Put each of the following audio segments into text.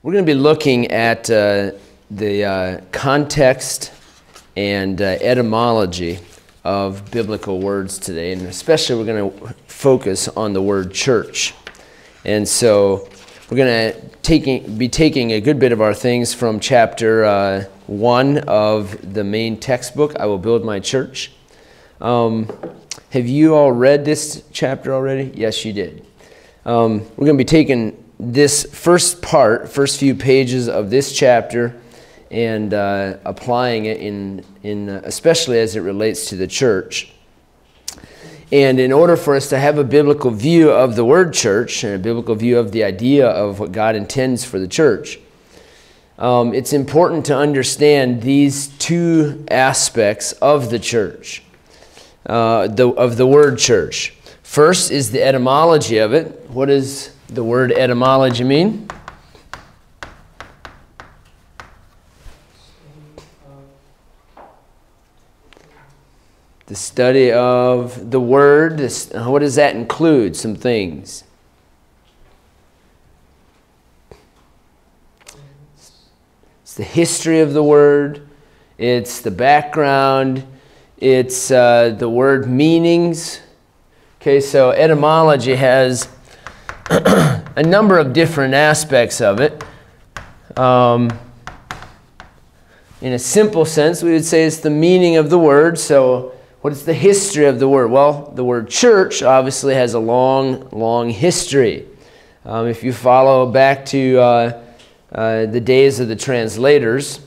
We're going to be looking at the context and etymology of biblical words today, and especially we're going to focus on the word church. And so we're going to be taking a good bit of our things from chapter 1 of the main textbook, I Will Build My Church. Have you all read this chapter already? Yes, you did. We're going to be taking this first few pages of this chapter and applying it in especially as it relates to the church. And in order for us to have a biblical view of the word church and a biblical view of the idea of what God intends for the church, it's important to understand these two aspects of the church, of the word church. First is the etymology of it. What does the word etymology mean? The study of the word. What does that include? Some things. It's the history of the word. It's the background. It's the word meanings. Okay, so etymology has a number of different aspects of it. In a simple sense, we would say it's the meaning of the word. So what is the history of the word? Well, the word church obviously has a long history. If you follow back to the days of the translators,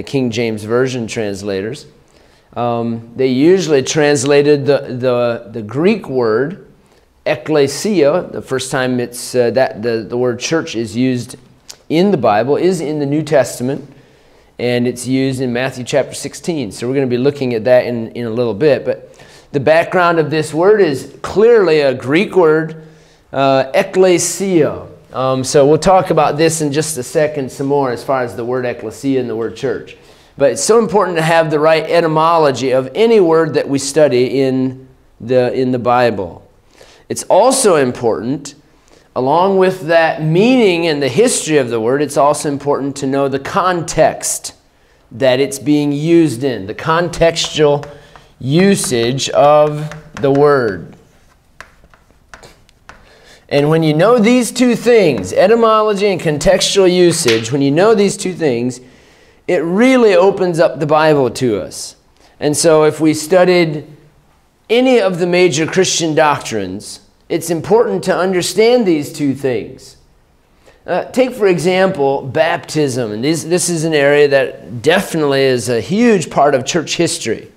King James Version translators, they usually translated the Greek word ecclesia. The first time it's that the word church is used in the Bible is in the New Testament, and it's used in Matthew chapter 16. So we're going to be looking at that in a little bit. But the background of this word is clearly a Greek word, ecclesia. So we'll talk about this in just a second some more as far as the word ecclesia and the word church. But it's so important to have the right etymology of any word that we study in the Bible. It's also important, along with that meaning and the history of the word, it's also important to know the context that it's being used in, the contextual usage of the word. And when you know these two things, etymology and contextual usage, when you know these two things, it really opens up the Bible to us. And so if we studied any of the major Christian doctrines, it's important to understand these two things. Take, for example, baptism. And this is an area that definitely is a huge part of church history.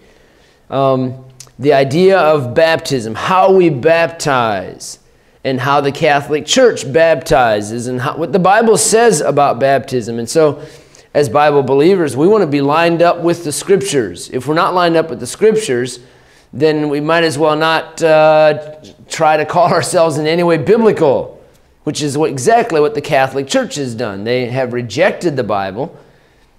The idea of baptism, how we baptize, and how the Catholic Church baptizes, and what the Bible says about baptism. And so, as Bible believers, we want to be lined up with the Scriptures. If we're not lined up with the Scriptures, then we might as well not try to call ourselves in any way biblical, which is exactly what the Catholic Church has done. They have rejected the Bible,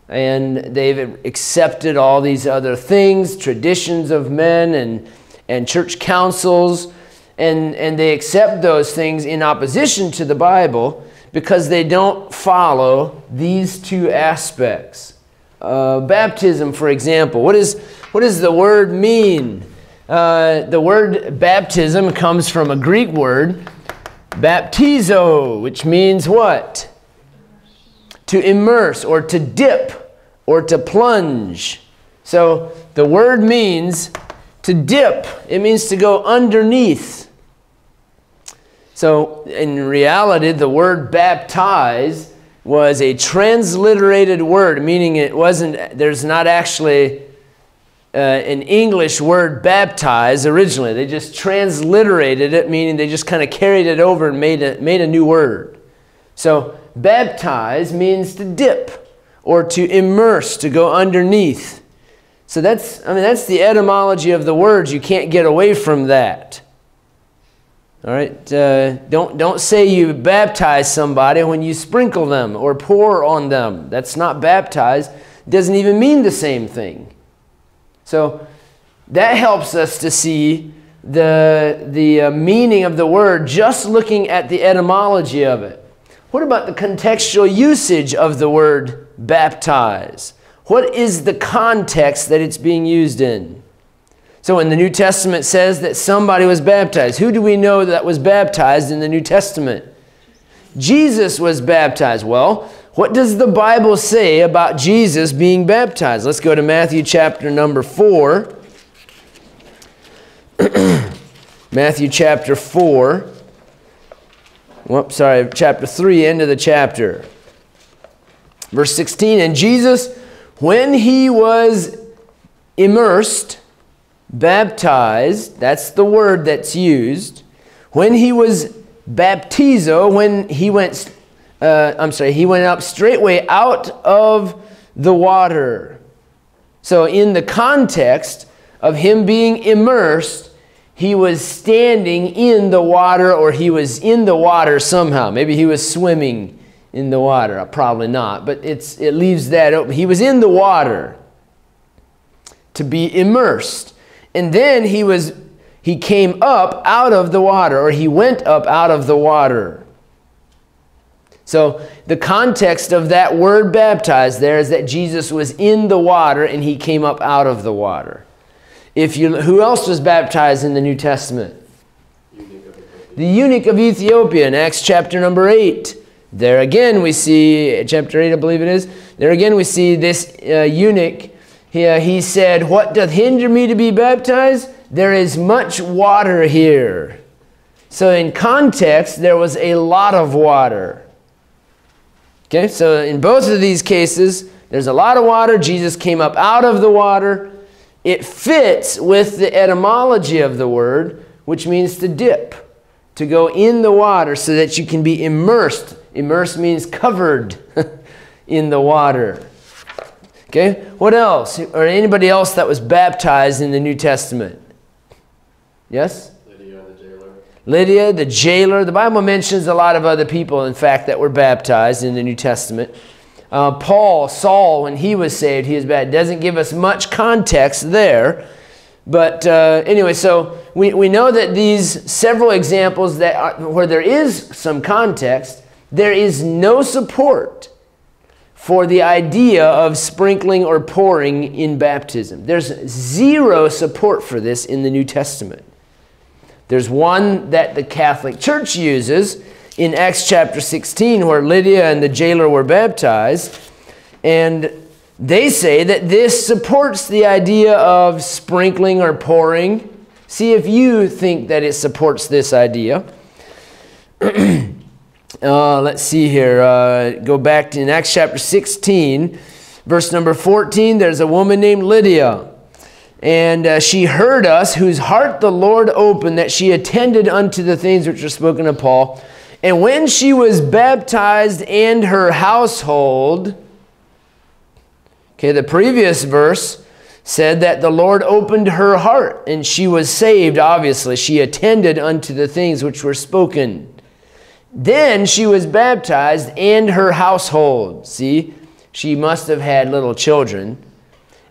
and they've accepted all these other things, traditions of men and church councils, and they accept those things in opposition to the Bible because they don't follow these two aspects. Baptism, for example. What does the word mean? The word baptism comes from a Greek word, baptizo, which means what? To immerse, or to dip, or to plunge. So the word means to dip. It means to go underneath. So in reality, the word baptize was a transliterated word, meaning there's not actually an English word baptize originally. They just transliterated it, meaning they just kind of carried it over and made a new word. So baptize means to dip or to immerse, to go underneath. So that's the etymology of the words. You can't get away from that. All right, don't say you baptize somebody when you sprinkle them or pour on them. That's not baptize. It doesn't even mean the same thing. So that helps us to see the meaning of the word just looking at the etymology of it. What about the contextual usage of the word baptize? What is the context that it's being used in? So when the New Testament says that somebody was baptized, who do we know that was baptized in the New Testament? Jesus was baptized. Well, what does the Bible say about Jesus being baptized? Let's go to Matthew chapter number 4. Matthew chapter 4. Whoops, sorry, chapter 3, end of the chapter. Verse 16, and Jesus, when he was immersed, baptized, that's the word that's used. When he was baptizo, when he went, he went up straightway out of the water. So in the context of him being immersed, he was standing in the water, or he was in the water somehow. Maybe he was swimming in the water. Probably not, but it leaves that open. He was in the water to be immersed. And then he came up out of the water, or he went up out of the water. So the context of that word baptized there is that Jesus was in the water and he came up out of the water. Who else was baptized in the New Testament? The eunuch of Ethiopia in Acts chapter number 8. There again we see, chapter 8 I believe it is, there again we see this eunuch. He said, what doth hinder me to be baptized? There is much water here. So in context, there was a lot of water. Okay, so in both of these cases, there's a lot of water. Jesus came up out of the water. It fits with the etymology of the word, which means to dip, to go in the water so that you can be immersed. Immersed means covered in the water. Okay, what else? Or anybody else that was baptized in the New Testament? Yes? Lydia the jailer. Lydia the jailer. The Bible mentions a lot of other people, in fact, that were baptized in the New Testament. Saul, when he was saved, he was baptized. Doesn't give us much context there. But anyway, so we know that these several examples where there is some context, there is no support for the idea of sprinkling or pouring in baptism. There's zero support for this in the New Testament. There's one that the Catholic Church uses in Acts chapter 16, where Lydia and the jailer were baptized, and they say that this supports the idea of sprinkling or pouring. See if you think that it supports this idea. Let's see here. Go back to in Acts chapter 16, verse number 14. There's a woman named Lydia. And she heard us, whose heart the Lord opened, that she attended unto the things which were spoken of Paul. And when she was baptized and her household, okay, the previous verse said that the Lord opened her heart and she was saved, obviously. She attended unto the things which were spoken. Then she was baptized and her household. See, she must have had little children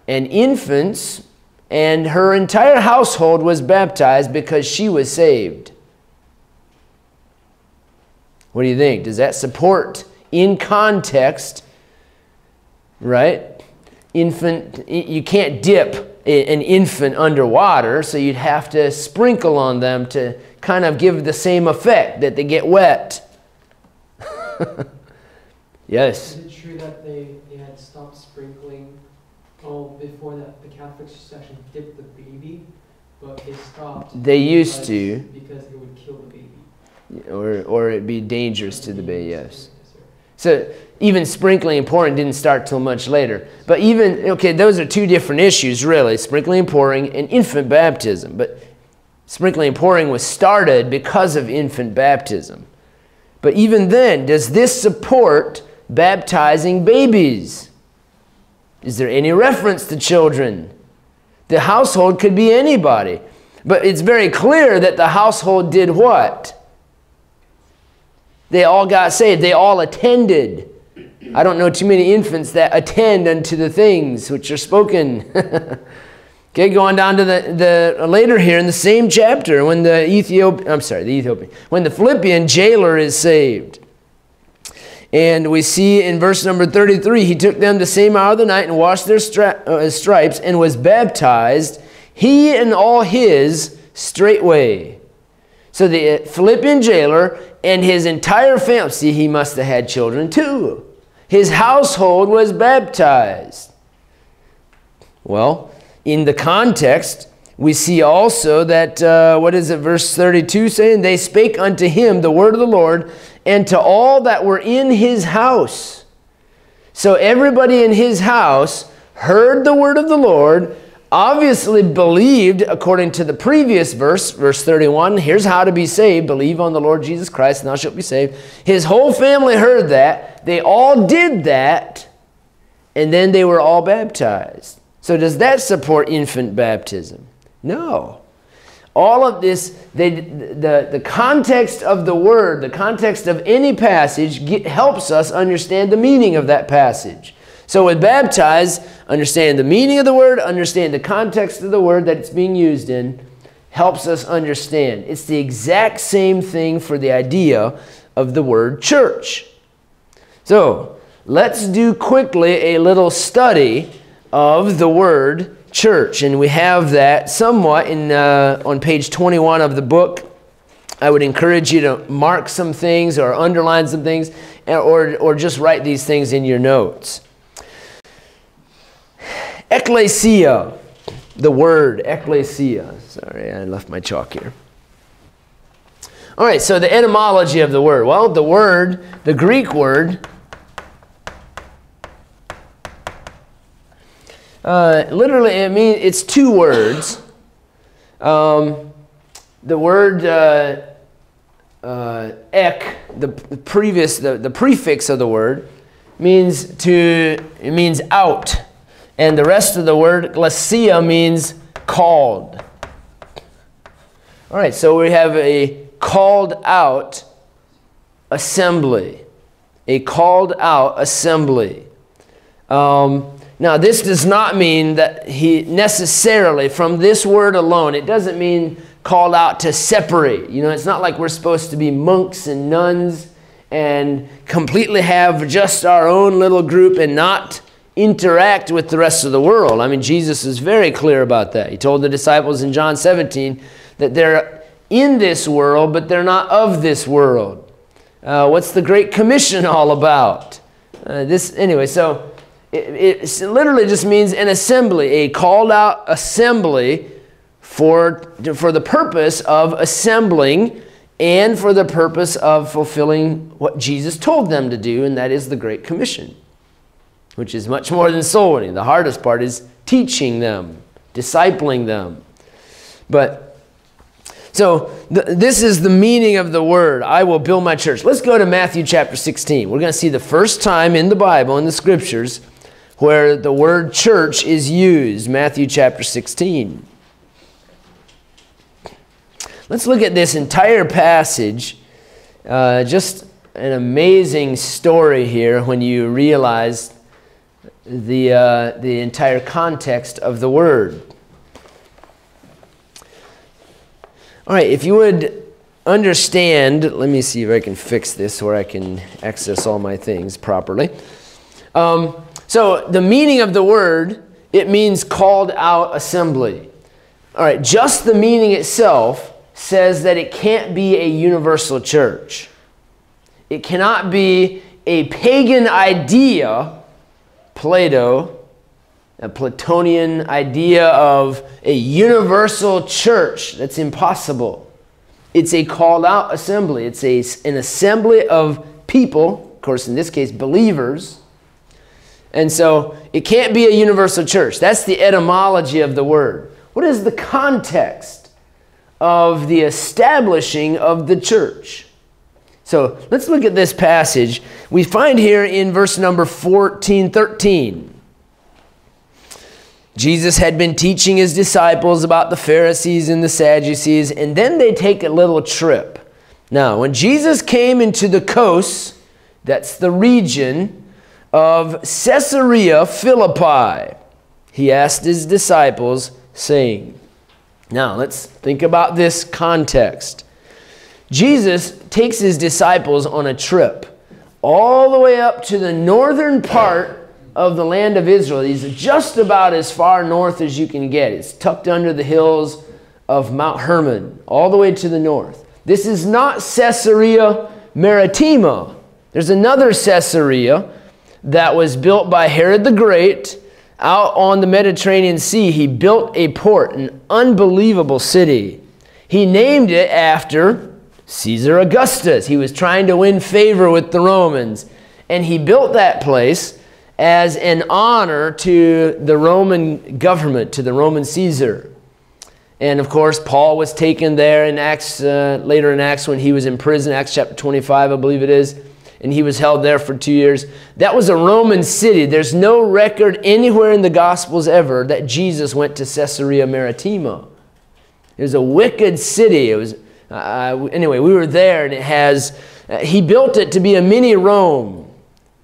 and infants, and her entire household was baptized because she was saved. What do you think? Does that support in context, right? Infant, you can't dip an infant underwater, so you'd have to sprinkle on them to kind of give the same effect, that they get wet. Yes? Is it true that they had stopped sprinkling before that the Catholic section dipped the baby, but they stopped? They used to. Because it would kill the baby. Or it'd be dangerous to the baby, yes. So even sprinkling and pouring didn't start till much later. But even, okay, those are two different issues, really. Sprinkling and pouring and infant baptism. But sprinkling and pouring was started because of infant baptism. But even then, does this support baptizing babies? Is there any reference to children? The household could be anybody. But it's very clear that the household did what? They all got saved. They all attended. I don't know too many infants that attend unto the things which are spoken. Okay, going down to the later here in the same chapter, when the Philippian jailer is saved. And we see in verse number 33, he took them the same hour of the night and washed their stripes and was baptized, he and all his straightway. So the Philippian jailer and his entire family, see, he must have had children too. His household was baptized. Well, in the context, we see also that, what is it, verse 32 saying? They spake unto him the word of the Lord, and to all that were in his house. So everybody in his house heard the word of the Lord, obviously believed according to the previous verse, verse 31. Here's how to be saved. Believe on the Lord Jesus Christ, and thou shalt be saved. His whole family heard that. They all did that, and then they were all baptized. So does that support infant baptism? No. All of this, the context of the word, the context of any passage helps us understand the meaning of that passage. So with baptize, understand the meaning of the word, understand the context of the word that it's being used in, helps us understand. It's the exact same thing for the idea of the word church. So let's do quickly a little study of the word church, and we have that somewhat in on page 21 of the book. I would encourage you to mark some things or underline some things, or just write these things in your notes. Ecclesia, the word ecclesia. Sorry, I left my chalk here. All right, so the etymology of the word. Well, the word, the Greek word, literally, it's two words. The word ek, the prefix of the word, means out, and the rest of the word ecclesia means called. All right, so we have a called out assembly, a called out assembly. Now, this does not mean that he necessarily, from this word alone, it doesn't mean called out to separate. You know, it's not like we're supposed to be monks and nuns and completely have just our own little group and not interact with the rest of the world. I mean, Jesus is very clear about that. He told the disciples in John 17 that they're in this world, but they're not of this world. What's the Great Commission all about? Anyway, so it literally just means an assembly, a called out assembly for the purpose of assembling and for the purpose of fulfilling what Jesus told them to do, and that is the Great Commission, which is much more than soul winning. The hardest part is teaching them, discipling them. So this is the meaning of the word, I will build my church. Let's go to Matthew chapter 16. We're going to see the first time in the Bible, in the scriptures, where the word church is used. Matthew chapter 16. Let's look at this entire passage. Just an amazing story here when you realize the entire context of the word. All right, if you would understand, let me see if I can fix this where I can access all my things properly. So the meaning of the word, it means called out assembly. All right, just the meaning itself says that it can't be a universal church. It cannot be a pagan idea, Plato, a Platonian idea of a universal church. That's impossible. It's a called out assembly. It's an assembly of people, of course in this case believers. And so it can't be a universal church. That's the etymology of the word. What is the context of the establishing of the church? So let's look at this passage. We find here in verse number 13. Jesus had been teaching his disciples about the Pharisees and the Sadducees, and then they take a little trip. Now, when Jesus came into the coast, that's the region of Caesarea Philippi, he asked his disciples, saying, now let's think about this context. Jesus takes his disciples on a trip. all the way up to the northern part of the land of Israel. He's just about as far north as you can get. It's tucked under the hills of Mount Hermon, all the way to the north. This is not Caesarea Maritima. There's another Caesarea that was built by Herod the Great out on the Mediterranean Sea. He built a port, an unbelievable city. He named it after Caesar Augustus. He was trying to win favor with the Romans, and he built that place as an honor to the Roman government, to the Roman Caesar. And of course, Paul was taken there in Acts, later in Acts when he was in prison, Acts chapter 25, I believe it is, and he was held there for 2 years. That was a Roman city. There's no record anywhere in the Gospels ever that Jesus went to Caesarea Maritima. It was a wicked city. It was anyway, we were there, and it has. He built it to be a mini Rome.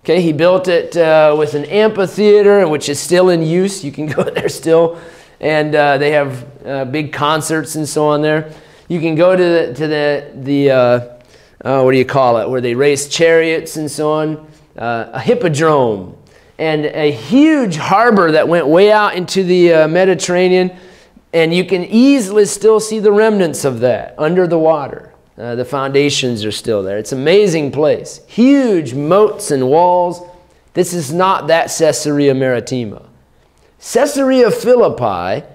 Okay, he built it with an amphitheater, which is still in use. You can go there still, and they have big concerts and so on there. You can go to the what do you call it, where they race chariots and so on, a hippodrome, and a huge harbor that went way out into the Mediterranean, and you can easily still see the remnants of that under the water. The foundations are still there. It's an amazing place. Huge moats and walls. This is not that Caesarea Maritima. Caesarea Philippi,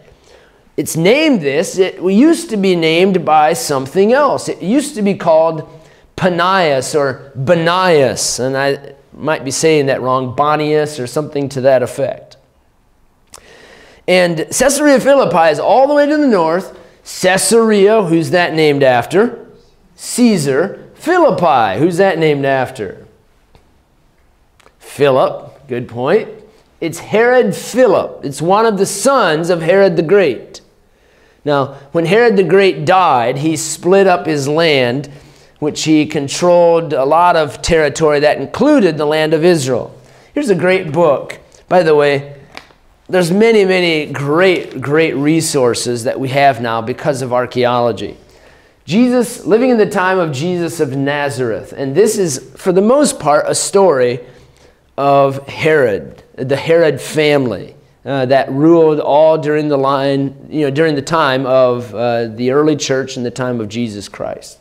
it's named this. It used to be named by something else. It used to be called Panias or Banias, and I might be saying that wrong, Bonius or something to that effect. And Caesarea Philippi is all the way to the north. Caesarea, who's that named after? Caesar. Philippi, who's that named after? Philip, good point. It's Herod Philip. It's one of the sons of Herod the Great. Now, when Herod the Great died, he split up his land, which he controlled a lot of territory that included the land of Israel. Here's a great book. By the way, there's many, many great resources that we have now because of archaeology. Jesus, living in the time of Jesus of Nazareth. And this is, for the most part, a story of Herod, the Herod family that ruled all during the line, during the time of the early church and the time of Jesus Christ.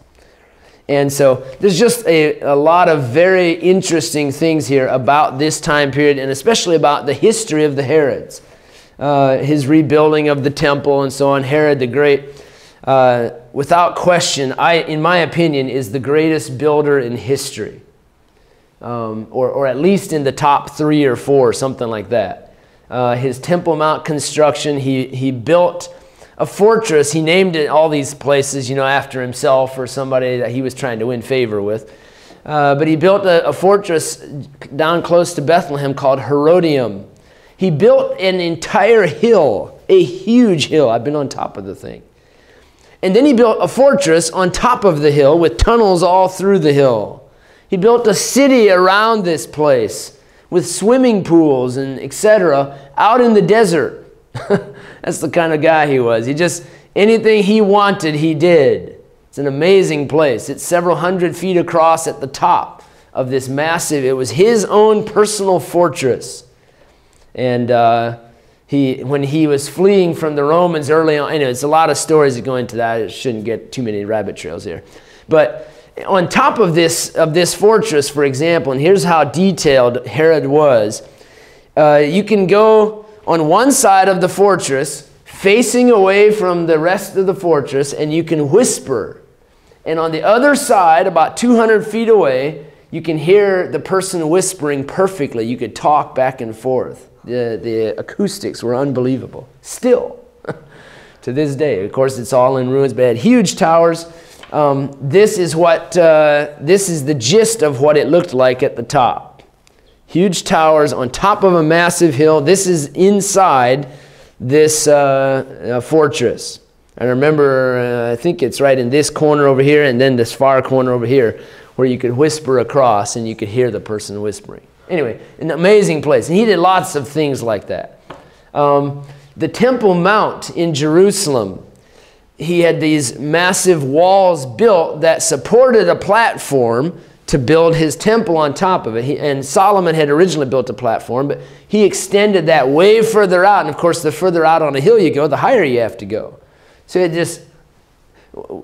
And so there's just a lot of very interesting things here about this time period, and especially about the history of the Herods. His rebuilding of the temple and so on. Herod the Great, without question, in my opinion, is the greatest builder in history. Or at least in the top 3 or 4, something like that. His Temple Mount construction, he built a fortress. He named it all these places, after himself or somebody that he was trying to win favor with. But he built a fortress down close to Bethlehem called Herodium. He built an entire hill, a huge hill. I've been on top of the thing. And then he built a fortress on top of the hill with tunnels all through the hill. He built a city around this place with swimming pools and etc. out in the desert. That's the kind of guy he was. Anything he wanted, he did. It's an amazing place. It's several hundred feet across at the top of this massive, it was his own personal fortress. And when he was fleeing from the Romans early on, it's a lot of stories that go into that. It shouldn't get too many rabbit trails here. But on top of this fortress, for example, and here's how detailed Herod was, you can go on one side of the fortress, facing away from the rest of the fortress, and you can whisper. And on the other side, about 200 feet away, you can hear the person whispering perfectly. You could talk back and forth. The acoustics were unbelievable. Still, to this day. Of course, it's all in ruins, but it had huge towers. This is the gist of what it looked like at the top. Huge towers on top of a massive hill. This is inside this fortress. I remember, I think it's right in this corner over here and then this far corner over here where you could whisper across and you could hear the person whispering. Anyway, an amazing place. And he did lots of things like that. The Temple Mount in Jerusalem, he had these massive walls built that supported a platform to build his temple on top of it. And Solomon had originally built a platform, but he extended that way further out. And of course, the further out on a hill you go, the higher you have to go. So it just,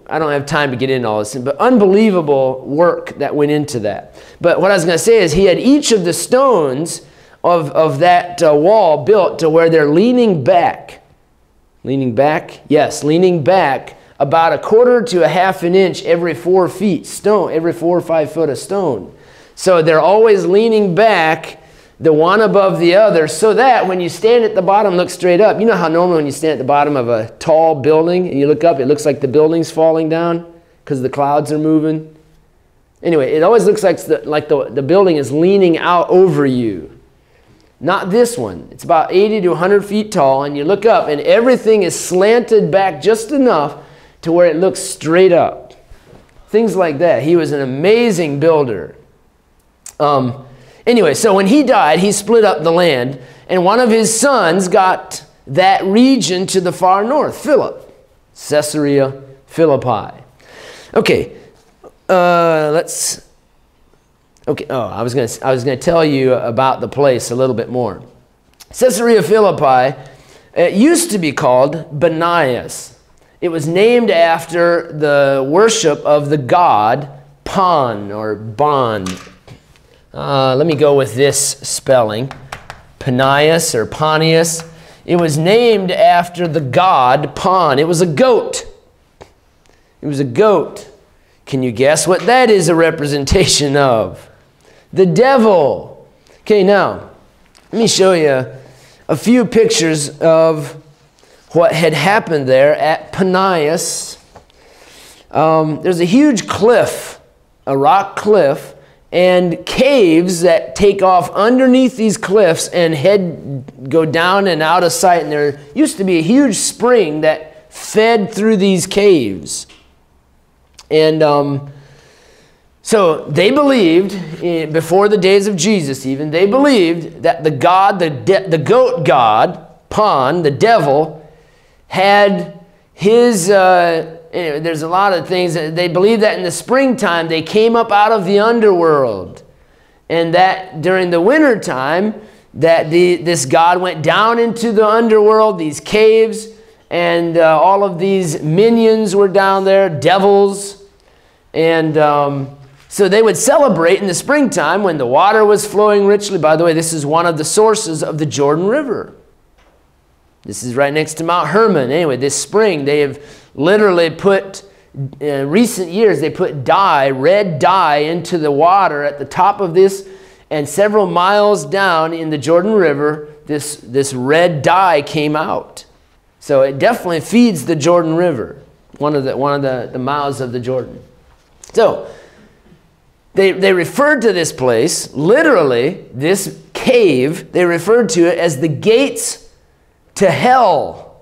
I don't have time to get into all this, but unbelievable work that went into that. But what I was going to say is he had each of the stones of that wall built to where they're leaning back. Leaning back? Yes, leaning back about 1/4 to 1/2 an inch every 4 feet stone, every 4 or 5 foot of stone. So they're always leaning back, the one above the other, so that when you stand at the bottom, look straight up. You know how normally when you stand at the bottom of a tall building and you look up, it looks like the building's falling down because the clouds are moving? Anyway, it always looks like the building is leaning out over you. Not this one. It's about 80 to 100 feet tall, and you look up and everything is slanted back just enough to where it looks straight up. Things like that. He was an amazing builder. Anyway, so when he died, he split up the land, and one of his sons got that region to the far north, Philip, Caesarea Philippi. Okay, Okay. Oh, I was gonna tell you about the place a little bit more. Caesarea Philippi, it used to be called Banias. It was named after the worship of the god Pan or Bon. Let me go with this spelling, Panias or Panias. It was named after the god Pan. It was a goat. It was a goat. Can you guess what that is a representation of? The devil. Okay, now, let me show you a few pictures of what had happened there at Panias. There's a huge cliff, a rock cliff, and caves that take off underneath these cliffs and go down and out of sight. And there used to be a huge spring that fed through these caves. And so they believed, before the days of Jesus even, they believed that the god, the goat god, Pan, the devil, had his, anyway, there's a lot of things. They believed that in the springtime they came up out of the underworld. And that during the wintertime, that this god went down into the underworld, these caves, and all of these minions were down there, devils. And so they would celebrate in the springtime when the water was flowing richly. By the way, this is one of the sources of the Jordan River. This is right next to Mount Hermon. Anyway, this spring they have literally put, in recent years, they put dye, red dye into the water at the top of this, and several miles down in the Jordan River, this red dye came out. So it definitely feeds the Jordan River, one of the mouths of the Jordan. So they referred to this place, literally, this cave, they referred to it as the gates to hell.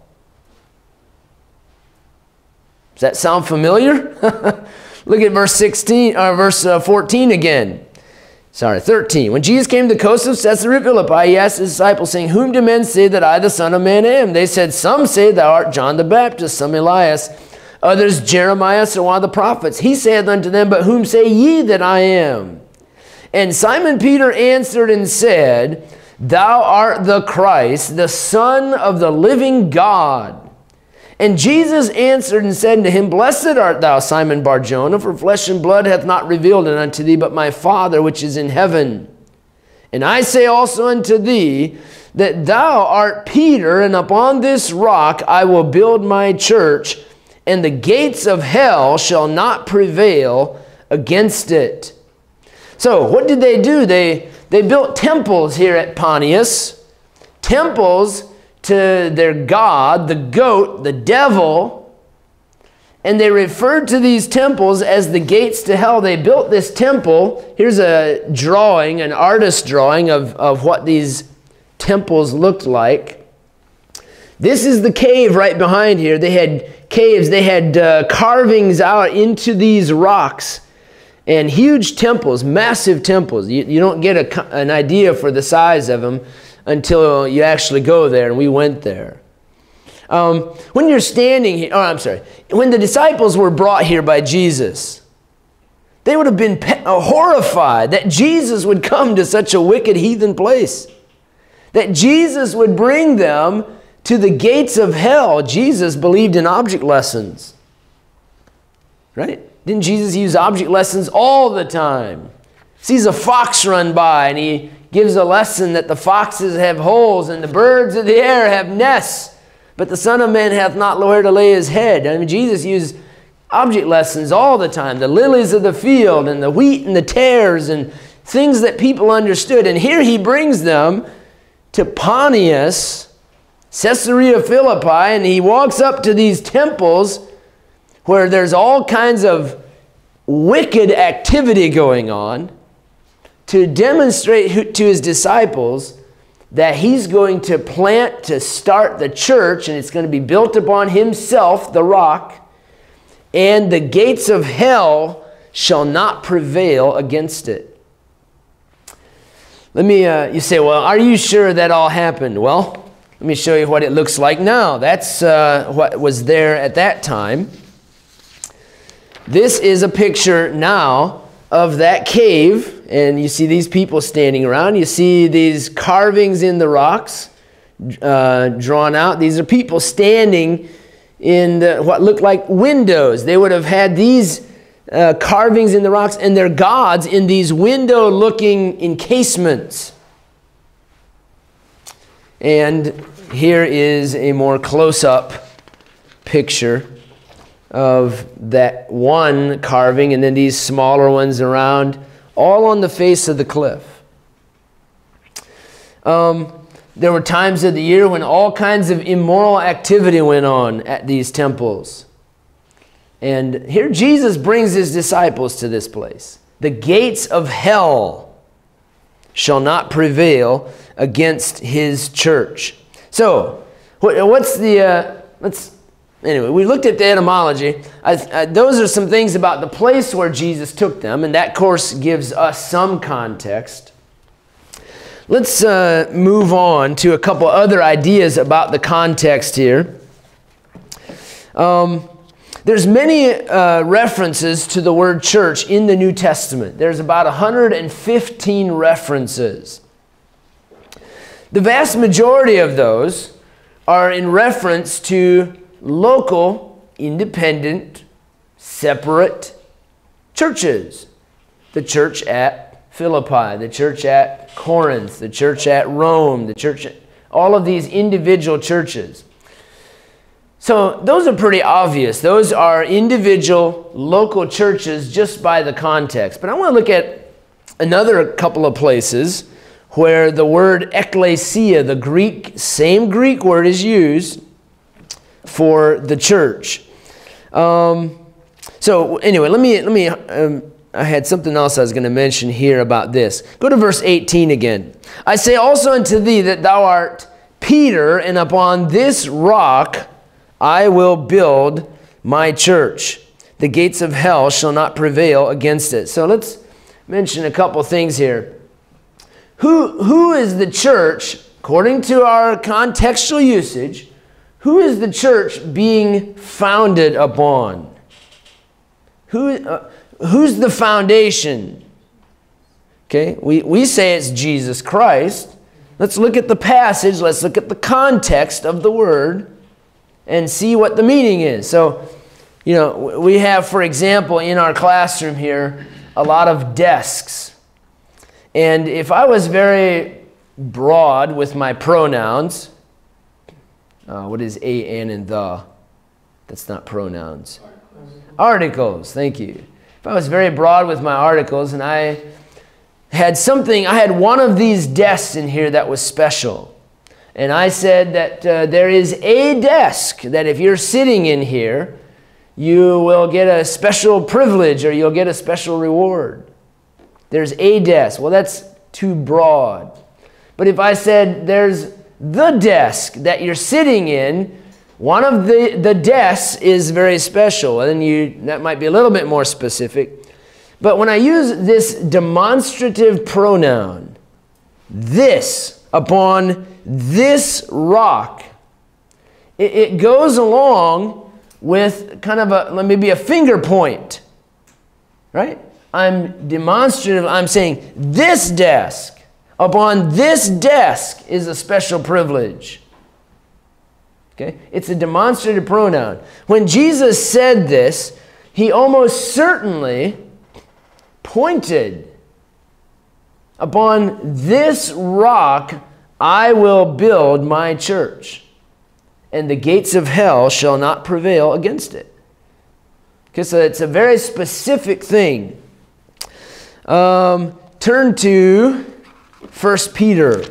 Does that sound familiar? Look at verse 14 again. Sorry, 13. When Jesus came to the coast of Caesarea Philippi, he asked his disciples, saying, "Whom do men say that I, the Son of Man, am?" They said, "Some say thou art John the Baptist, some Elias, others Jeremiah or one of the prophets." He saith unto them, "But whom say ye that I am?" And Simon Peter answered and said, "Thou art the Christ, the Son of the living God." And Jesus answered and said unto him, "Blessed art thou, Simon Bar-Jonah, for flesh and blood hath not revealed it unto thee, but my Father which is in heaven. And I say also unto thee, that thou art Peter, and upon this rock I will build my church, and the gates of hell shall not prevail against it." So what did they do? They built temples here at Panias, temples to their god, the goat, the devil, and they referred to these temples as the gates to hell. They built this temple. Here's a drawing, an artist's drawing of what these temples looked like. This is the cave right behind here. They had caves, they had carvings out into these rocks, and huge temples, massive temples. You don't get an idea for the size of them until you actually go there, and we went there. When you're standing here, when the disciples were brought here by Jesus, They would have been horrified that Jesus would come to such a wicked heathen place. That Jesus would bring them to the gates of hell. Jesus believed in object lessons. Right? Didn't Jesus use object lessons all the time? Sees a fox run by and he gives a lesson that the foxes have holes and the birds of the air have nests, but the Son of Man hath not where to lay his head. I mean, Jesus used object lessons all the time. The lilies of the field and the wheat and the tares and things that people understood. And here he brings them to Pontius, Caesarea Philippi, and he walks up to these temples where there's all kinds of wicked activity going on to demonstrate to his disciples that he's going to start the church, and it's going to be built upon himself, the rock, and the gates of hell shall not prevail against it. Let me, you say, well, are you sure that all happened? Well, let me show you what it looks like now. That's what was there at that time. This is a picture now of that cave, and you see these people standing around. You see these carvings in the rocks drawn out. These are people standing in what looked like windows. They would have had these carvings in the rocks and their gods in these window-looking encasements. And here is a more close-up picture of that one carving, and then these smaller ones around, all on the face of the cliff. There were times of the year when all kinds of immoral activity went on at these temples. And here Jesus brings his disciples to this place. The gates of hell shall not prevail against his church. So, what's the, anyway, we looked at the etymology. Those are some things about the place where Jesus took them, and that course gives us some context. Let's move on to a couple other ideas about the context here. There's many references to the word church in the New Testament. There's about 115 references. The vast majority of those are in reference to local, independent, separate churches. The church at Philippi, the church at Corinth, the church at Rome, the church at all of these individual churches. So those are pretty obvious. Those are individual local churches just by the context. But I want to look at another couple of places where the word ecclesia, the same Greek word, is used for the church. So anyway, I had something else I was going to mention here about this. Go to verse 18 again. I say also unto thee that thou art Peter, and upon this rock I will build my church. The gates of hell shall not prevail against it. So let's mention a couple things here. Who is the church, according to our contextual usage, who is the church being founded upon? Who's the foundation? Okay, we say it's Jesus Christ. Let's look at the passage. Let's look at the context of the word and see what the meaning is. So, we have, for example, in our classroom here, a lot of desks. And if I was very broad with my pronouns, what is a, an, and the? That's not pronouns. Articles, thank you. If I was very broad with my articles and I had one of these desks in here that was special. And I said that there is a desk that if you're sitting in here, you will get a special privilege or you'll get a special reward. There's a desk. Well, that's too broad. But if I said there's the desk that you're sitting in, one of the desks is very special, and that might be a little bit more specific. But when I use this demonstrative pronoun, this, upon this rock, it goes along with kind of maybe a finger point, right? I'm demonstrative. I'm saying this desk, upon this desk is a special privilege. Okay? It's a demonstrative pronoun. When Jesus said this, he almost certainly pointed, upon this rock I will build my church, and the gates of hell shall not prevail against it. Okay, so it's a very specific thing. Turn to 1 Peter.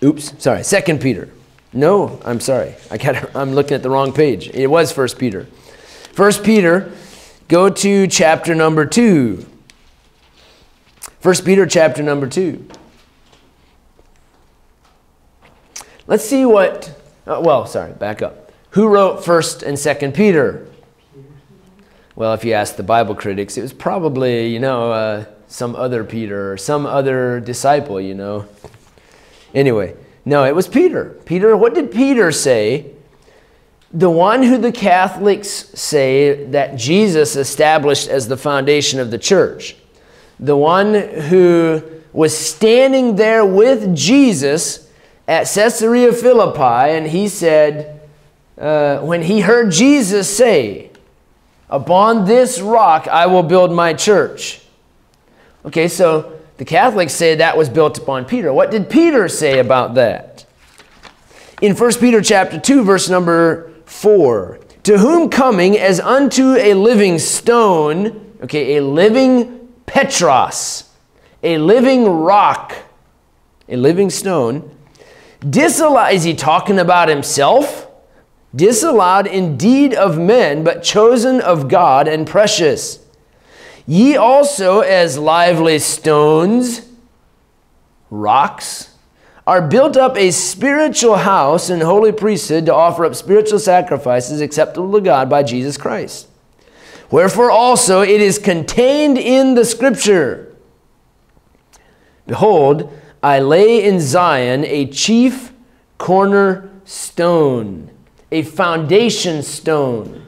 Oops, sorry, 2 Peter. No, I'm sorry. I'm looking at the wrong page. It was 1 Peter. 1 Peter, go to chapter number 2. 1 Peter chapter number 2. Let's see what, back up. Who wrote 1 and 2 Peter? Well, if you ask the Bible critics, it was probably, some other Peter or some other disciple, Anyway, no, it was Peter. Peter, what did Peter say? The one who the Catholics say that Jesus established as the foundation of the church. The one who was standing there with Jesus at Caesarea Philippi, and he said, when he heard Jesus say, upon this rock I will build my church. Okay, so the Catholics say that was built upon Peter. What did Peter say about that? In 1 Peter chapter 2, verse number 4, to whom coming as unto a living stone, okay, a living Petros, a living rock, a living stone, disallowed, is he talking about himself? Disallowed indeed of men, but chosen of God and precious. Ye also as lively stones, rocks, are built up a spiritual house and holy priesthood to offer up spiritual sacrifices acceptable to God by Jesus Christ. Wherefore also it is contained in the Scripture, behold, I lay in Zion a chief cornerstone, a foundation stone,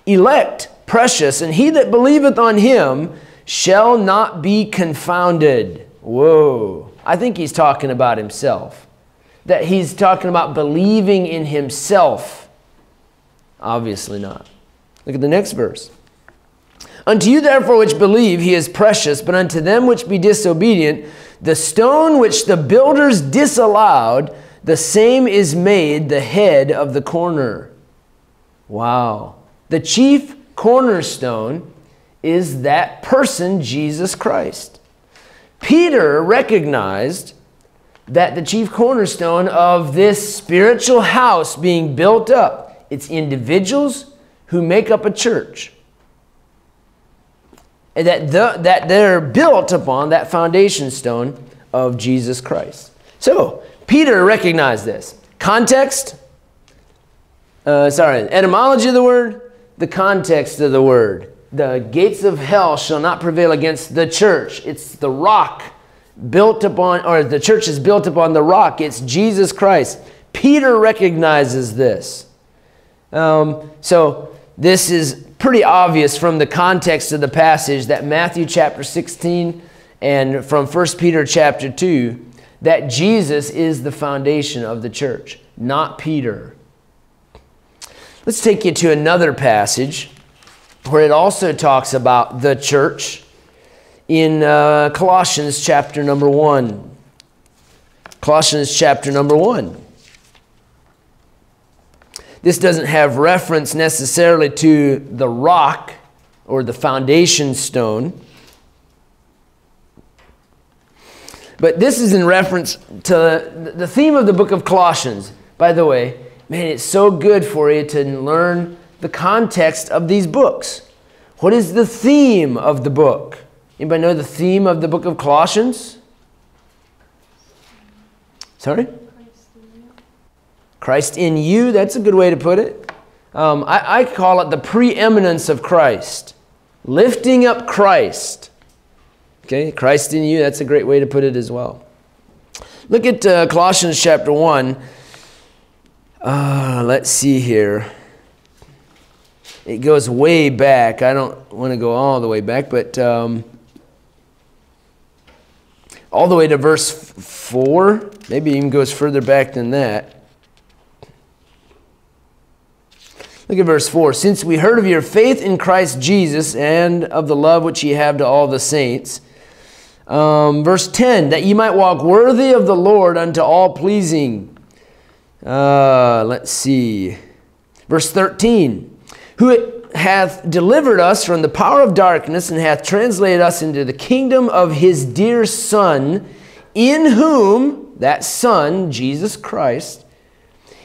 elect, precious, and he that believeth on him shall not be confounded. Whoa. I think he's talking about himself. That he's talking about believing in himself. Obviously not. Look at the next verse. Unto you therefore which believe he is precious, but unto them which be disobedient, the stone which the builders disallowed, the same is made the head of the corner. Wow. The chief cornerstone is that person, Jesus Christ. Peter recognized that the chief cornerstone of this spiritual house being built up, it's individuals who make up a church. And that they're built upon that foundation stone of Jesus Christ. So, Peter recognized this. Context, etymology of the word, the context of the word. The gates of hell shall not prevail against the church. It's the rock built upon, or the church is built upon the rock. It's Jesus Christ. Peter recognizes this. So this is pretty obvious from the context of the passage that Matthew chapter 16 and from 1 Peter chapter 2, that Jesus is the foundation of the church, not Peter. Let's take you to another passage where it also talks about the church in Colossians chapter number 1. Colossians chapter number 1. This doesn't have reference necessarily to the rock or the foundation stone, but this is in reference to the theme of the book of Colossians. By the way, man, it's so good for you to learn the context of these books. What is the theme of the book? Anybody know the theme of the book of Colossians? Sorry? Christ in you, that's a good way to put it. I call it the preeminence of Christ. Lifting up Christ. Okay, Christ in you, that's a great way to put it as well. Look at Colossians chapter 1. Let's see here. It goes way back. I don't want to go all the way back, but all the way to verse 4. Maybe it even goes further back than that. Look at verse 4. Since we heard of your faith in Christ Jesus and of the love which ye have to all the saints. Verse 10. That ye might walk worthy of the Lord unto all pleasing. Let's see. Verse 13. Who hath delivered us from the power of darkness and hath translated us into the kingdom of his dear Son, in whom, that Son, Jesus Christ,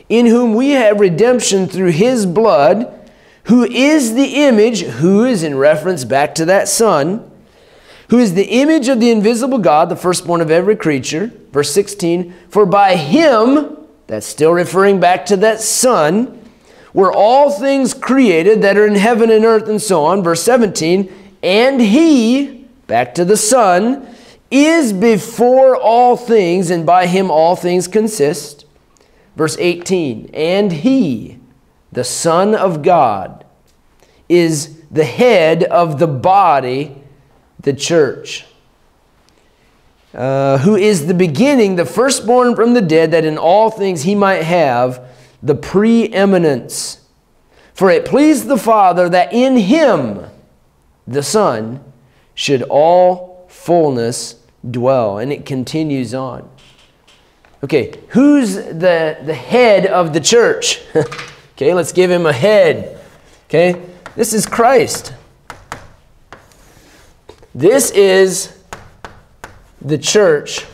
in whom we have redemption through his blood, who is the image, who is in reference back to that Son, who is the image of the invisible God, the firstborn of every creature. Verse 16, for by him, that's still referring back to that Son, were all things created that are in heaven and earth and so on. Verse 17, and he, back to the Son, is before all things, and by him all things consist. Verse 18, and he, the Son of God, is the head of the body, the church, who is the beginning, the firstborn from the dead, that in all things he might have the preeminence. For it pleased the Father that in him, the Son, should all fullness dwell. And it continues on. Okay, who's the head of the church? Okay, let's give him a head. Okay, this is Christ. This is the church,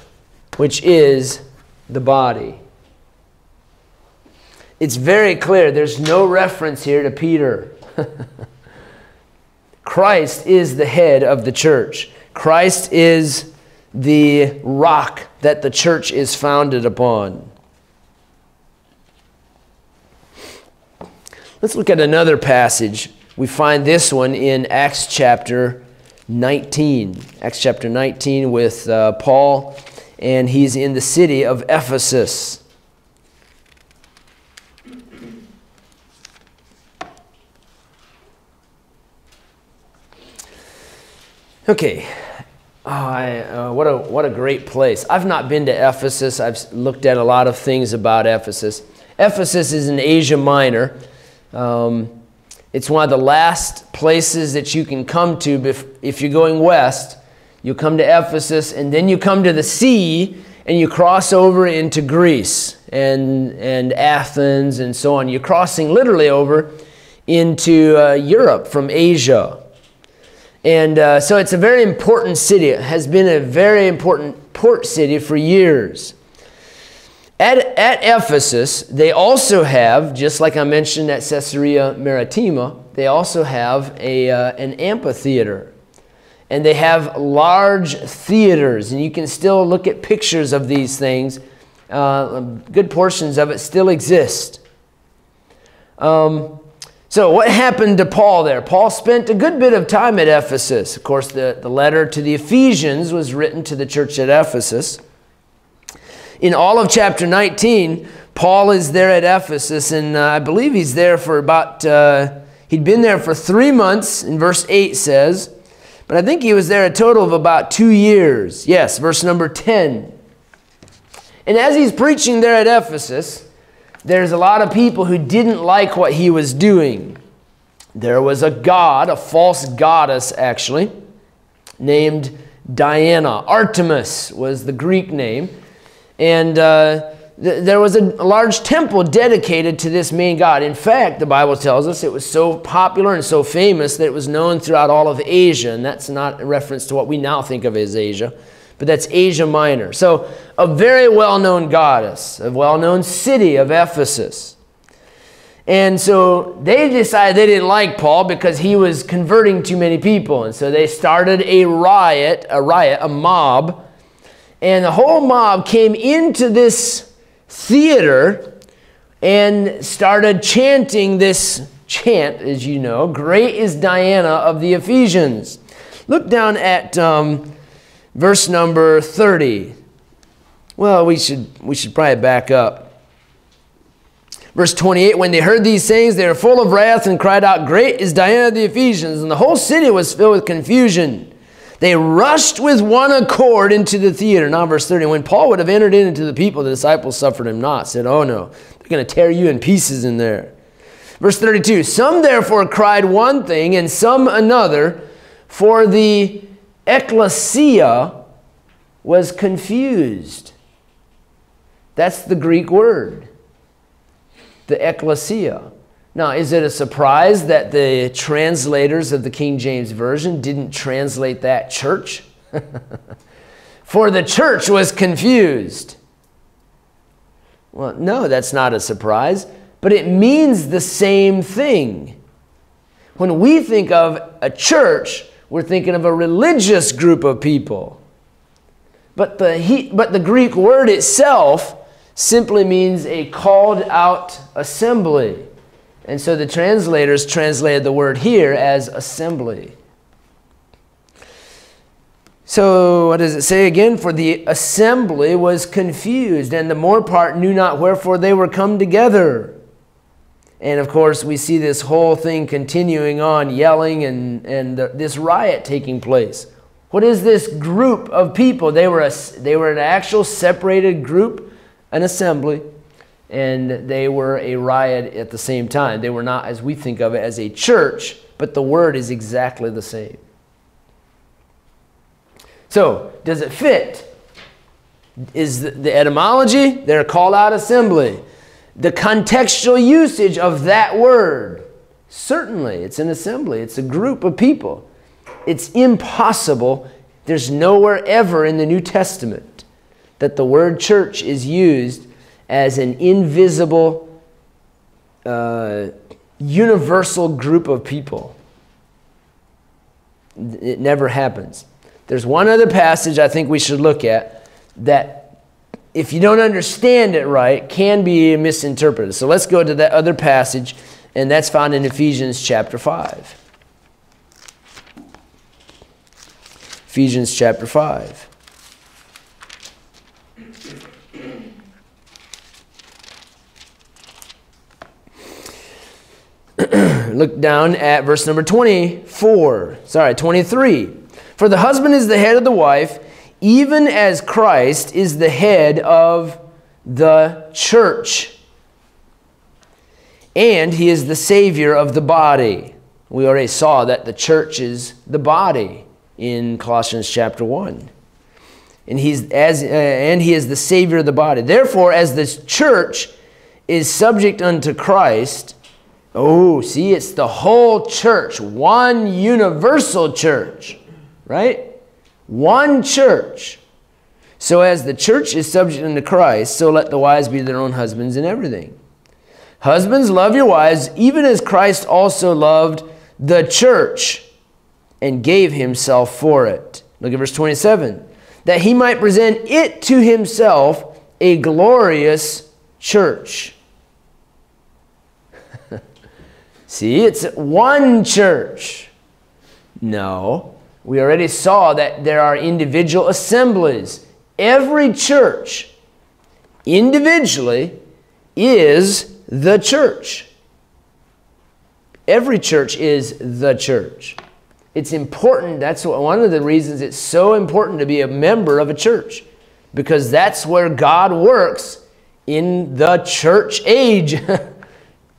which is the body. It's very clear. There's no reference here to Peter. Christ is the head of the church. Christ is the rock that the church is founded upon. Let's look at another passage. We find this one in Acts chapter 19. Acts chapter 19 with Paul, and he's in the city of Ephesus. Okay, what a great place. I've not been to Ephesus. I've looked at a lot of things about Ephesus. Ephesus is in Asia Minor. It's one of the last places that you can come to if you're going west. You come to Ephesus, and then you come to the sea, and you cross over into Greece and Athens and so on. You're crossing literally over into Europe from Asia. And so it's a very important city. It has been a very important port city for years. At Ephesus, they also have, just like I mentioned at Caesarea Maritima, they also have an amphitheater. And they have large theaters. And you can still look at pictures of these things. Good portions of it still exist. So what happened to Paul there? Paul spent a good bit of time at Ephesus. Of course, the letter to the Ephesians was written to the church at Ephesus. In all of chapter 19, Paul is there at Ephesus, and I believe he's there for about, he'd been there for 3 months, in verse 8 says, but I think he was there a total of about 2 years. Yes, verse number 10. And as he's preaching there at Ephesus, there's a lot of people who didn't like what he was doing. There was a god, a false goddess actually, named Diana. Artemis was the Greek name. And there was a large temple dedicated to this main god. In fact, the Bible tells us it was so popular and so famous that it was known throughout all of Asia. And that's not a reference to what we now think of as Asia, but that's Asia Minor. So a very well-known goddess, a well-known city of Ephesus. And so they decided they didn't like Paul because he was converting too many people. And so they started a mob. And the whole mob came into this theater and started chanting this chant, as you know, "Great is Diana of the Ephesians." Look down at verse number 30. Well, we should probably back up. Verse 28, when they heard these sayings, they were full of wrath and cried out, "Great is Diana of the Ephesians." And the whole city was filled with confusion. They rushed with one accord into the theater. Now verse 30, when Paul would have entered into the people, the disciples suffered him not, said, "Oh no, they're going to tear you in pieces in there." Verse 32, some therefore cried one thing and some another, for the ecclesia was confused. That's the Greek word, the ecclesia. Now, is it a surprise that the translators of the King James Version didn't translate that church? For the church was confused. Well, no, that's not a surprise, but it means the same thing. When we think of a church, we're thinking of a religious group of people. But the Greek word itself simply means a called out assembly. And so the translators translated the word here as assembly. So what does it say again? For the assembly was confused, and the more part knew not wherefore they were come together. And of course, we see this whole thing continuing on, yelling and this riot taking place. What is this group of people? They were an actual separated group, an assembly, and they were a riot at the same time. They were not, as we think of it, as a church, but the word is exactly the same. So, does it fit? Is the etymology? They're a call-out assembly. The contextual usage of that word, certainly, it's an assembly. It's a group of people. It's impossible. There's nowhere ever in the New Testament that the word church is used as an invisible, universal group of people. It never happens. There's one other passage I think we should look at that, if you don't understand it right, can be misinterpreted. So let's go to that other passage, and that's found in Ephesians chapter 5. Ephesians chapter 5. Look down at verse number 23. For the husband is the head of the wife, even as Christ is the head of the church. And he is the Savior of the body. We already saw that the church is the body in Colossians chapter 1. And he is the Savior of the body. Therefore, as the church is subject unto Christ, oh, see, it's the whole church, one universal church, right? One church. So as the church is subject unto Christ, so let the wives be their own husbands in everything. Husbands, love your wives, even as Christ also loved the church and gave himself for it. Look at verse 27. That he might present it to himself a glorious church. See, it's one church. No, we already saw that there are individual assemblies. Every church, individually, is the church. Every church is the church. It's important. That's one of the reasons it's so important to be a member of a church, because that's where God works in the church age.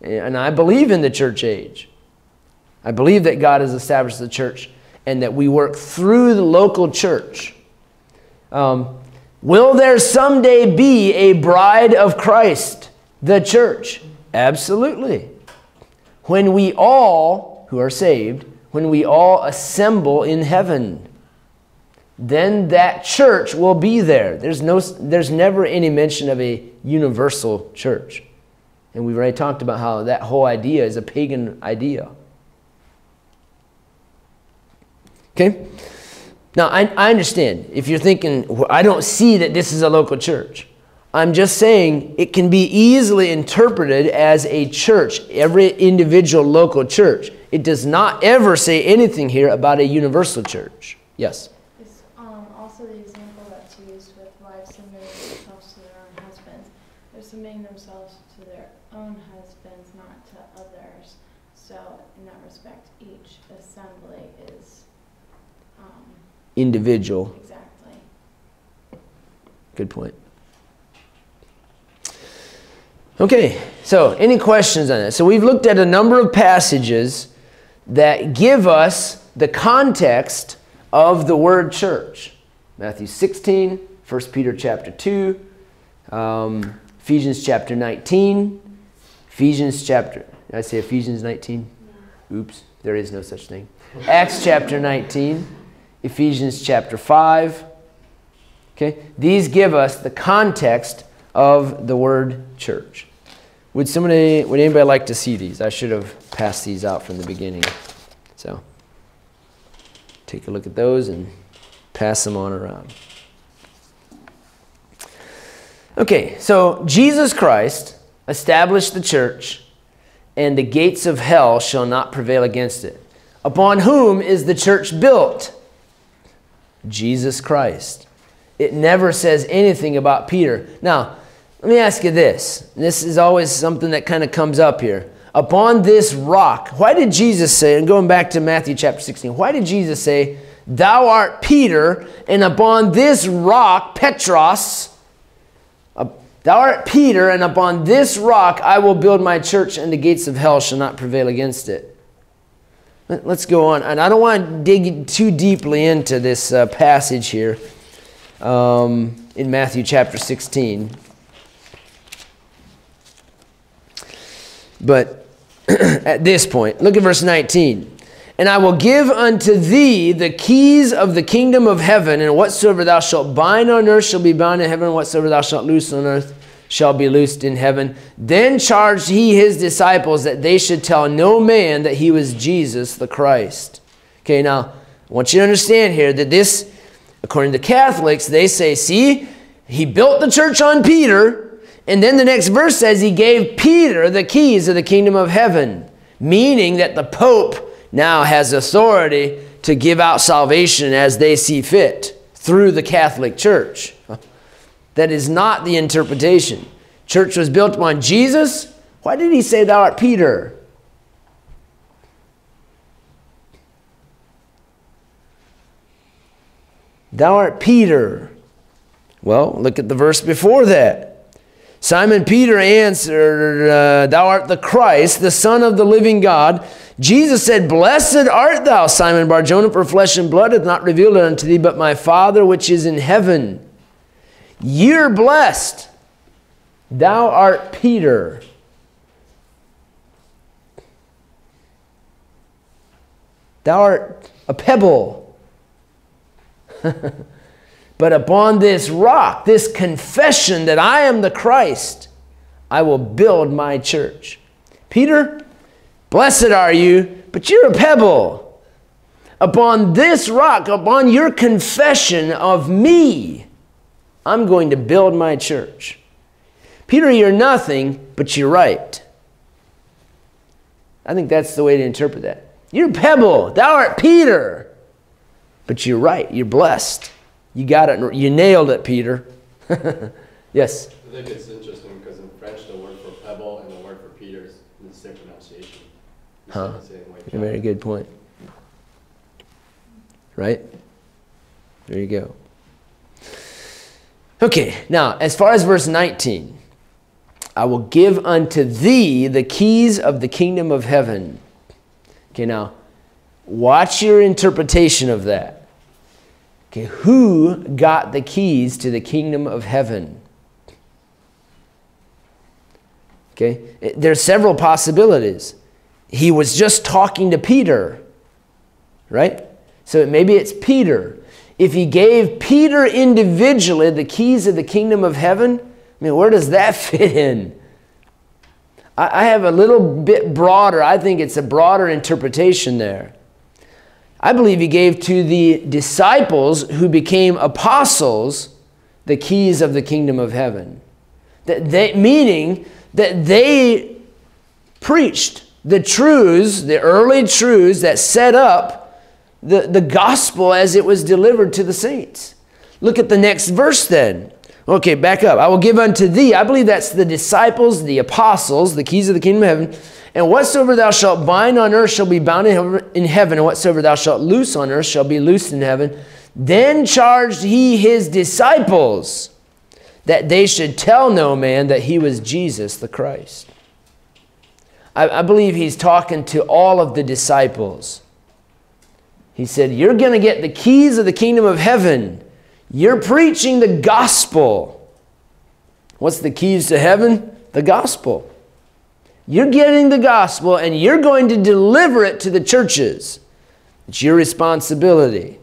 And I believe in the church age. I believe that God has established the church and that we work through the local church. Will there someday be a bride of Christ, the church? Absolutely. When we all, who are saved, when we all assemble in heaven, then that church will be there. There's never any mention of a universal church. And we've already talked about how that whole idea is a pagan idea. Okay? Now, I understand. If you're thinking, well, I don't see that this is a local church. I'm just saying it can be easily interpreted as a church, every individual local church. It does not ever say anything here about a universal church. Yes? It's also the example that's used with wives submitting themselves to their own husbands. They're submitting themselves to their own So in that respect, each assembly is individual. exactly. Good point. Okay, so any questions on that? So we've looked at a number of passages that give us the context of the word church. Matthew 16, 1 Peter chapter 2, Ephesians chapter 19, Ephesians chapter, did I say Ephesians 19? No. Oops, there is no such thing. Acts chapter 19, Ephesians chapter 5. Okay, these give us the context of the word church. Would anybody like to see these? I should have passed these out from the beginning. So take a look at those and pass them on around. Okay, so Jesus Christ established the church, and the gates of hell shall not prevail against it. Upon whom is the church built? Jesus Christ. It never says anything about Peter. Now, let me ask you this. This is always something that kind of comes up here. Upon this rock. Why did Jesus say, and going back to Matthew chapter 16, why did Jesus say, thou art Peter, and upon this rock, Petros, thou art Peter, and upon this rock I will build my church, and the gates of hell shall not prevail against it. Let's go on. And I don't want to dig too deeply into this passage here in Matthew chapter 16. But at this point, look at verse 19. And I will give unto thee the keys of the kingdom of heaven, and whatsoever thou shalt bind on earth shall be bound in heaven, and whatsoever thou shalt loose on earth shall be loosed in heaven. Then charged he his disciples that they should tell no man that he was Jesus the Christ. Okay, now, I want you to understand here that this, according to Catholics, they say, see, he built the church on Peter, and then the next verse says he gave Peter the keys of the kingdom of heaven, meaning that the Pope now has authority to give out salvation as they see fit through the Catholic Church. That is not the interpretation. Church was built upon Jesus. Why did he say thou art Peter? Thou art Peter. Well, look at the verse before that. Simon Peter answered, thou art the Christ, the Son of the living God. Jesus said, blessed art thou, Simon Bar-Jonah, for flesh and blood hath not revealed it unto thee, but my Father which is in heaven. You're blessed. Thou art Peter. Thou art a pebble. But upon this rock, this confession that I am the Christ, I will build my church. Peter, blessed are you, but you're a pebble. Upon this rock, upon your confession of me, I'm going to build my church. Peter, you're nothing, but you're right. I think that's the way to interpret that. You're a pebble. Thou art Peter. But you're right. You're blessed. You got it. You nailed it, Peter. Yes? I think it's interesting because in French, the word for pebble and the word for Peter is the same pronunciation. Huh. A very good point. Right? There you go. Okay, now, as far as verse 19, I will give unto thee the keys of the kingdom of heaven. Okay, now, watch your interpretation of that. Okay, who got the keys to the kingdom of heaven? Okay, there's several possibilities. He was just talking to Peter, right? So maybe it's Peter. If he gave Peter individually the keys of the kingdom of heaven, I mean, where does that fit in? I have a little bit broader, I think it's a broader interpretation there. I believe he gave to the disciples who became apostles the keys of the kingdom of heaven. Meaning that they preached the truths, the early truths that set up the gospel as it was delivered to the saints. Look at the next verse then. Okay, back up. I will give unto thee. I believe that's the disciples, the apostles, the keys of the kingdom of heaven. And whatsoever thou shalt bind on earth shall be bound in heaven, and whatsoever thou shalt loose on earth shall be loosed in heaven. Then charged he his disciples that they should tell no man that he was Jesus the Christ. I believe he's talking to all of the disciples. He said, you're going to get the keys of the kingdom of heaven. You're preaching the gospel. What's the keys to heaven? The gospel. You're getting the gospel and you're going to deliver it to the churches. It's your responsibility.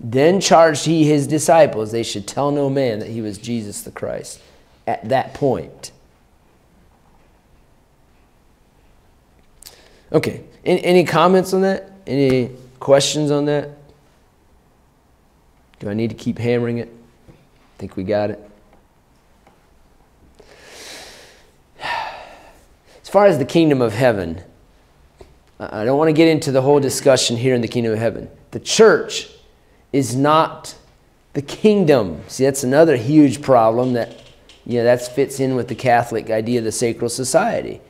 Then charged he his disciples, they should tell no man that he was Jesus the Christ at that point. Okay, any comments on that? Any questions on that? Do I need to keep hammering it? Think we got it? As far as the kingdom of heaven, I don't want to get into the whole discussion here in the kingdom of heaven. The church is not the kingdom. See, that's another huge problem that, that fits in with the Catholic idea of the sacral society,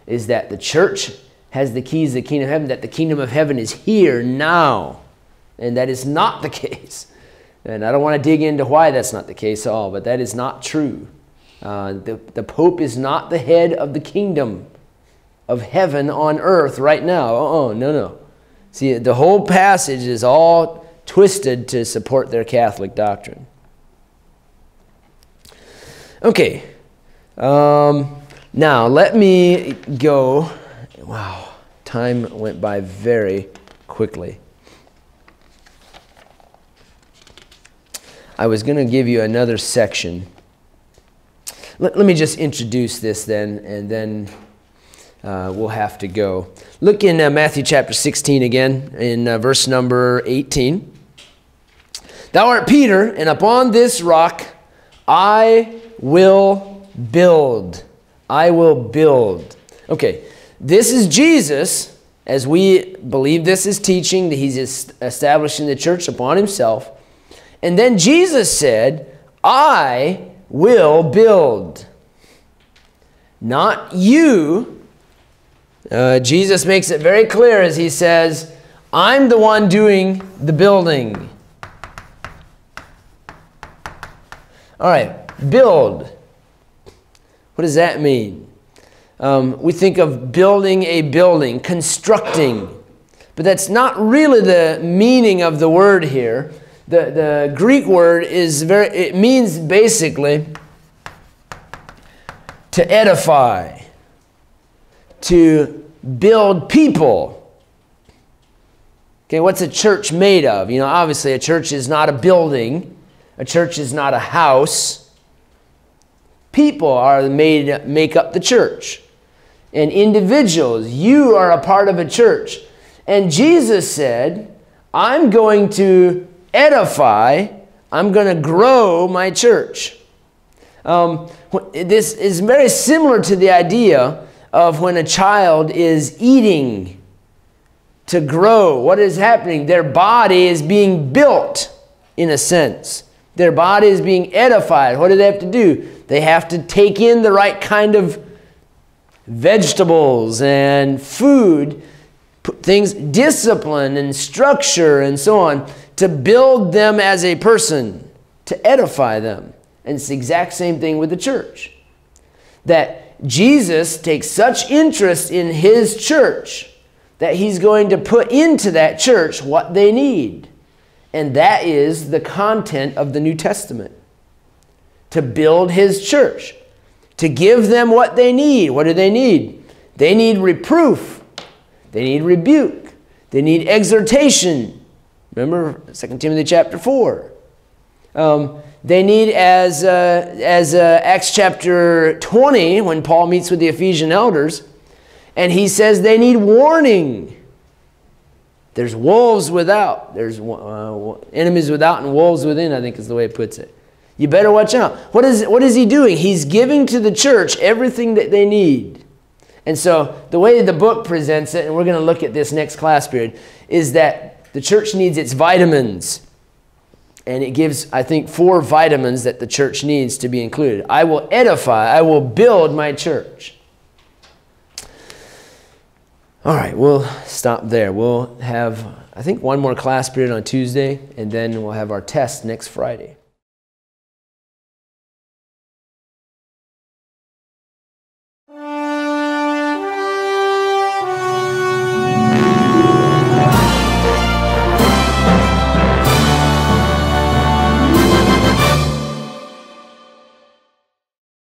is that the church has the keys of the kingdom of heaven, that the kingdom of heaven is here now. And that is not the case. And I don't want to dig into why that's not the case at all, but that is not true. The Pope is not the head of the kingdom of heaven on earth right now. No. See, the whole passage is all twisted to support their Catholic doctrine. Okay. Now, let me go. Wow, time went by very quickly. I was going to give you another section. Let me just introduce this then, and then we'll have to go. Look in Matthew chapter 16 again, in verse number 18. Thou art Peter, and upon this rock I will build. I will build. Okay, this is Jesus, as we believe this is teaching, that he's establishing the church upon himself. And then Jesus said, I will build. Not you. Jesus makes it very clear as he says, I'm the one doing the building. All right, build. What does that mean? We think of building a building, constructing. But that's not really the meaning of the word here. The Greek word it means basically to edify, to build people. Okay, what's a church made of? Obviously a church is not a building. A church is not a house. People make up the church. And individuals, you are a part of a church. And Jesus said, I'm going to edify, I'm going to grow my church. This is very similar to the idea of when a child is eating to grow. What is happening? Their body is being built, in a sense. Their body is being edified. What do they have to do? They have to take in the right kind of vegetables and food, things, discipline and structure and so on, to build them as a person, to edify them. And it's the exact same thing with the church. That Jesus takes such interest in his church that he's going to put into that church what they need. And that is the content of the New Testament. To build his church. To give them what they need. What do they need? They need reproof. They need rebuke. They need exhortation. Remember 2 Timothy chapter 4. They need, as Acts chapter 20, when Paul meets with the Ephesian elders, and he says they need warning. There's wolves without. There's enemies without and wolves within, I think is the way it puts it. You better watch out. What is he doing? He's giving to the church everything that they need. And so the way the book presents it, and we're going to look at this next class period, is that the church needs its vitamins. And it gives, I think, 4 vitamins that the church needs to be included. I will edify, I will build my church. All right, we'll stop there. We'll have, I think, one more class period on Tuesday, and then we'll have our test next Friday.